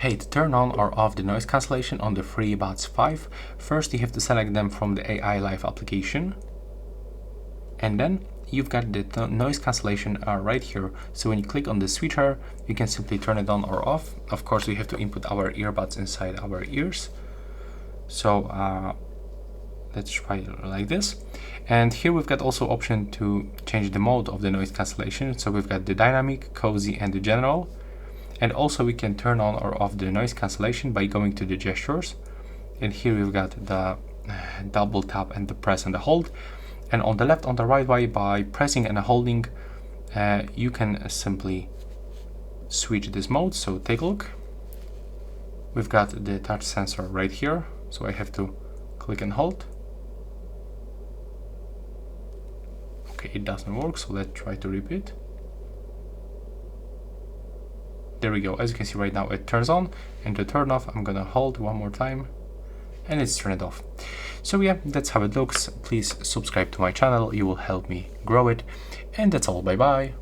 Hey, to turn on or off the noise cancellation on the FreeBuds 5, first you have to select them from the AI Live application. And then you've got the noise cancellation right here. So when you click on the switcher, you can simply turn it on or off. Of course, we have to input our earbuds inside our ears. So let's try it like this. And here we've got also option to change the mode of the noise cancellation. So we've got the dynamic, cozy, and the general. And also we can turn on or off the noise cancellation by going to the gestures. And here we've got the double tap and the press and the hold. And on the left, on the right way, by pressing and holding, you can simply switch this mode. So take a look. We've got the touch sensor right here. So I have to click and hold. Okay, it doesn't work. So let's try to repeat. There we go. As you can see right now, it turns on, and to turn off, I'm gonna hold one more time and it's turned off. So yeah, that's how it looks. Please subscribe to my channel. You will help me grow it. And that's all. Bye bye.